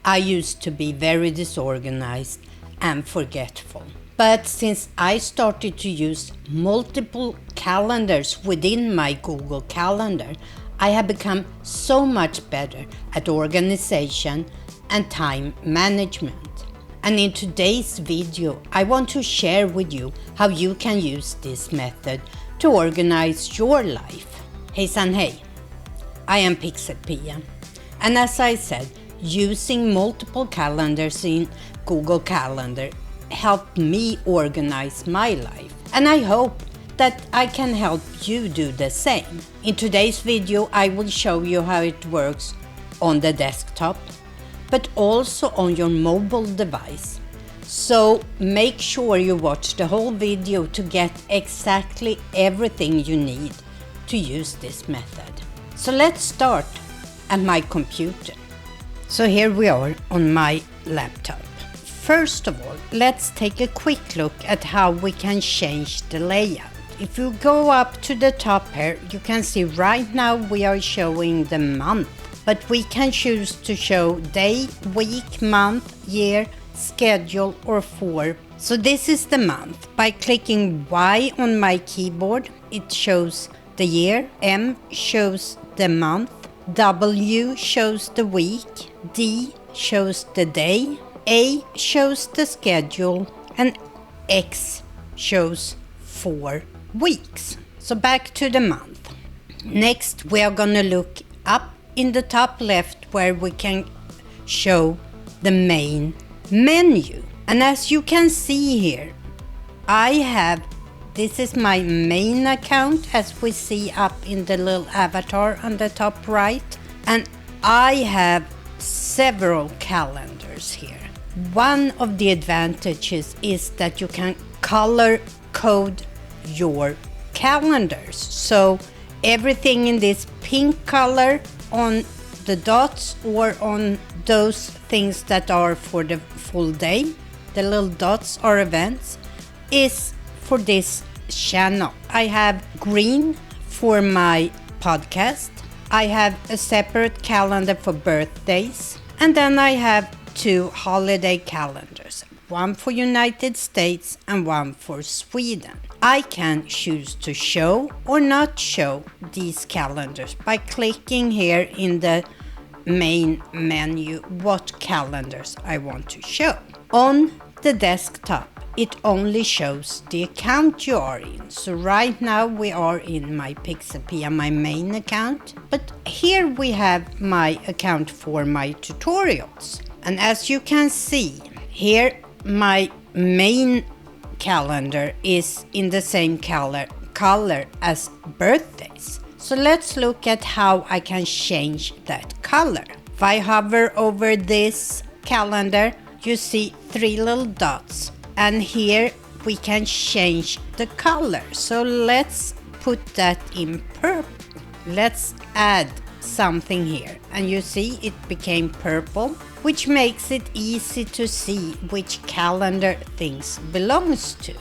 I used to be very disorganized and forgetful. But since I started to use multiple calendars within my Google Calendar, I have become so much better at organization and time management. And in today's video, I want to share with you how you can use this method to organize your life. Hejsan hej! I am PixelPia. And as I said, using multiple calendars in Google Calendar helped me organize my life. And I hope that I can help you do the same. In today's video, I will show you how it works on the desktop, but also on your mobile device. So make sure you watch the whole video to get exactly everything you need to use this method. So let's start at my computer. So here we are on my laptop. First of all, let's take a quick look at how we can change the layout. If you go up to the top here, you can see right now we are showing the month, but we can choose to show day, week, month, year, schedule, or form. So this is the month. By clicking Y on my keyboard, it shows the year, M shows the month, W shows the week, D shows the day, A shows the schedule, and X shows 4 weeks. So back to the month. Next, we are going to look up in the top left where we can show the main menu. And as you can see here, this is my main account, as we see up in the little avatar on the top right. And I have several calendars here. One of the advantages is that you can color code your calendars. So everything in this pink color on the dots or on those things that are for the full day, the little dots are events, is for this channel. I have green for my podcast. I have a separate calendar for birthdays. And then I have 2 holiday calendars, one for United States and one for Sweden. I can choose to show or not show these calendars by clicking here in the main menu what calendars I want to show. On the desktop, it only shows the account you are in. So right now we are in my PixelPia, my main account. But here we have my account for my tutorials. And as you can see, here my main calendar is in the same color as birthdays. So let's look at how I can change that color. If I hover over this calendar, you see 3 little dots. And here we can change the color. So let's put that in purple. Let's add something here. And you see it became purple, which makes it easy to see which calendar things belongs to.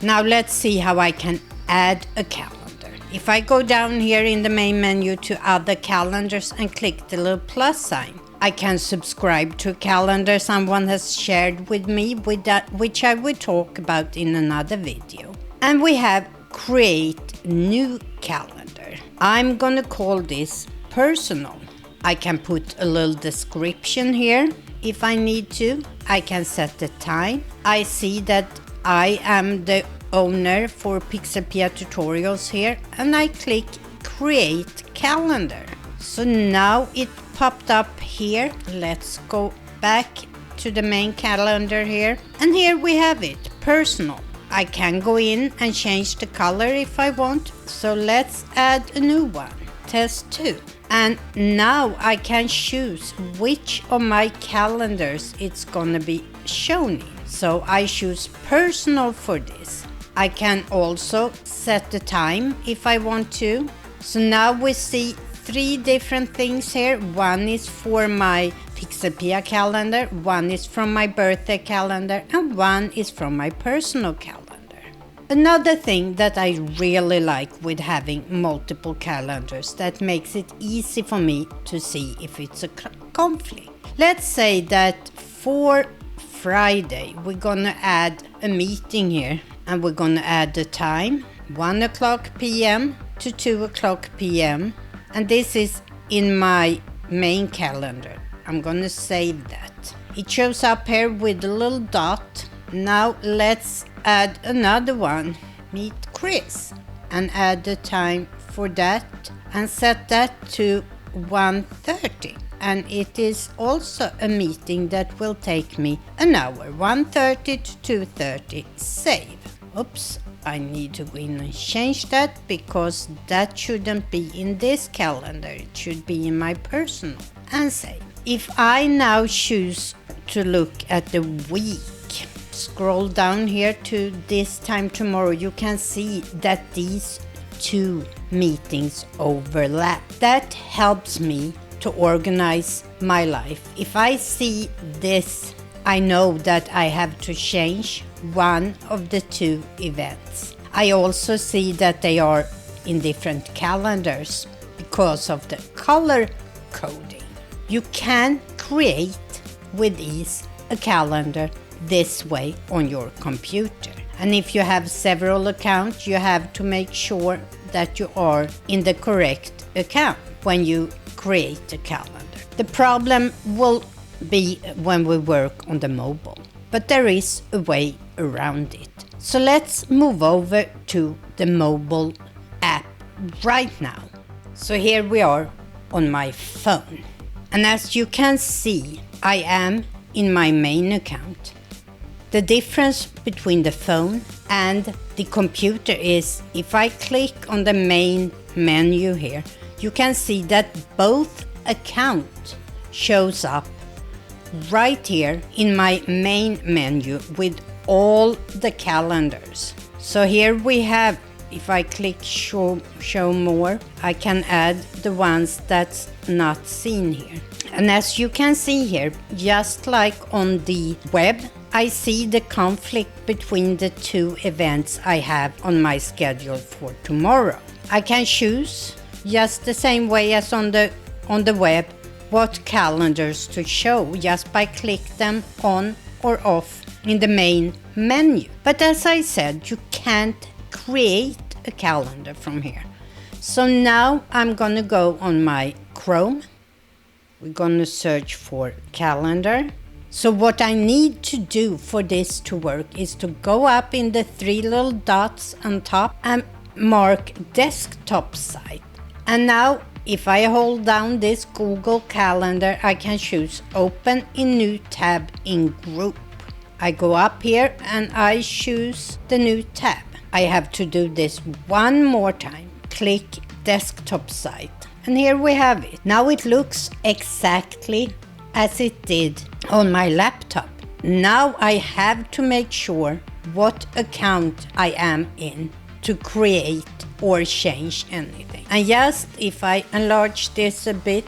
Now let's see how I can add a calendar. If I go down here in the main menu to other calendars and click the little plus sign, I can subscribe to a calendar someone has shared with me, which I will talk about in another video. And we have create new calendar. I'm gonna call this personal. I can put a little description here if I need to. I can set the time. I see that I am the owner for PixelPia tutorials here, and I click create calendar. So now it popped up here. Let's go back to the main calendar here, and here we have it, personal. I can go in and change the color if I want. So let's add a new one, test 2. And now I can choose which of my calendars it's gonna be shown in. So I choose personal for this. I can also set the time if I want to. So now we see 3 different things here. One is for my PixelPia calendar, one is from my birthday calendar, and one is from my personal calendar. Another thing that I really like with having multiple calendars that makes it easy for me to see if it's a conflict. Let's say that for Friday we're gonna add a meeting here, and we're gonna add the time 1 o'clock p.m. to 2 o'clock p.m. and this is in my main calendar. I'm gonna save that. It shows up here with a little dot. Now let's add another one, meet Chris, and add the time for that and set that to 1:30. And it is also a meeting that will take me an hour, 1:30 to 2:30, save. Oops, I need to go in and change that because that shouldn't be in this calendar. It should be in my personal, and save. If I now choose to look at the week, scroll down here to this time tomorrow, you can see that these two meetings overlap. That helps me to organize my life. If I see this, I know that I have to change one of the two events. I also see that they are in different calendars because of the color coding. You can create with ease a calendar this way on your computer. And if you have several accounts, you have to make sure that you are in the correct account when you create a calendar. The problem will be when we work on the mobile, but there is a way around it. So let's move over to the mobile app right now. So here we are on my phone. And as you can see, I am in my main account. The difference between the phone and the computer is if I click on the main menu here, you can see that both accounts shows up right here in my main menu with all the calendars. So here we have, if I click show more, I can add the ones that's not seen here. And as you can see here, just like on the web, I see the conflict between the two events I have on my schedule for tomorrow. I can choose just the same way as on the web what calendars to show just by click them on or off in the main menu. But as I said, you can't create a calendar from here. So now I'm gonna go on my Chrome. We're gonna search for calendar. So what I need to do for this to work is to go up in the three little dots on top and mark desktop site. And now if I hold down this Google Calendar, I can choose open in new tab in group. I go up here and I choose the new tab. I have to do this one more time. Click desktop site. And here we have it. Now it looks exactly as it did on my laptop. Now I have to make sure what account I am in to create or change anything. And just if I enlarge this a bit,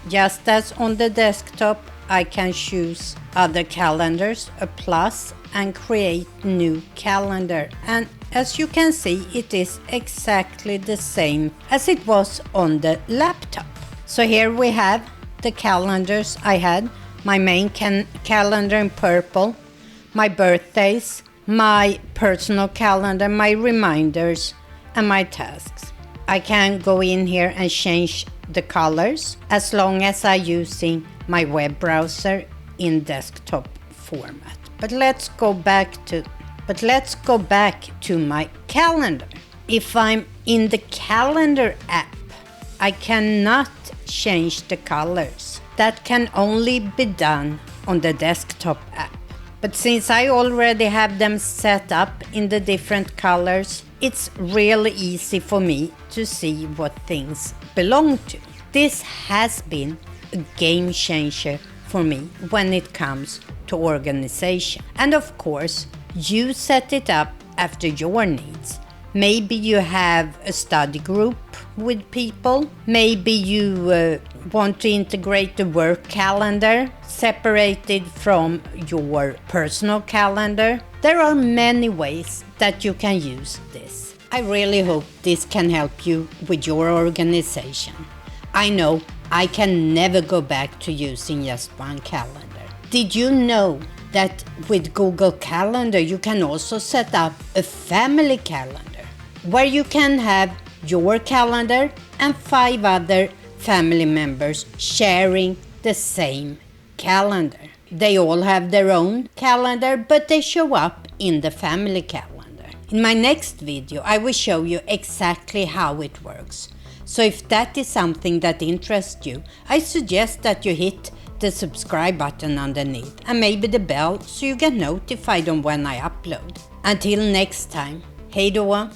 just as on the desktop, I can choose other calendars, a plus, and create new calendar. And as you can see, it is exactly the same as it was on the laptop. So here we have the calendars I had, my main calendar in purple, my birthdays, my personal calendar, my reminders, and my tasks. I can go in here and change the colors as long as I'm using my web browser in desktop format. But let's go back to my calendar. If I'm in the calendar app, I cannot change the colors. That can only be done on the desktop app. But since I already have them set up in the different colors, it's really easy for me to see what things belong to. This has been a game changer for me when it comes to organization. And of course, you set it up after your needs. Maybe you have a study group with people. Maybe you want to integrate the work calendar separated from your personal calendar. There are many ways that you can use this. I really hope this can help you with your organization. I know I can never go back to using just one calendar. Did you know that with Google Calendar you can also set up a family calendar where you can have your calendar and 5 other family members sharing the same calendar. They all have their own calendar, but they show up in the family calendar. In my next video, I will show you exactly how it works. So if that is something that interests you, I suggest that you hit the subscribe button underneath and maybe the bell so you get notified on when I upload. Until next time, hej då!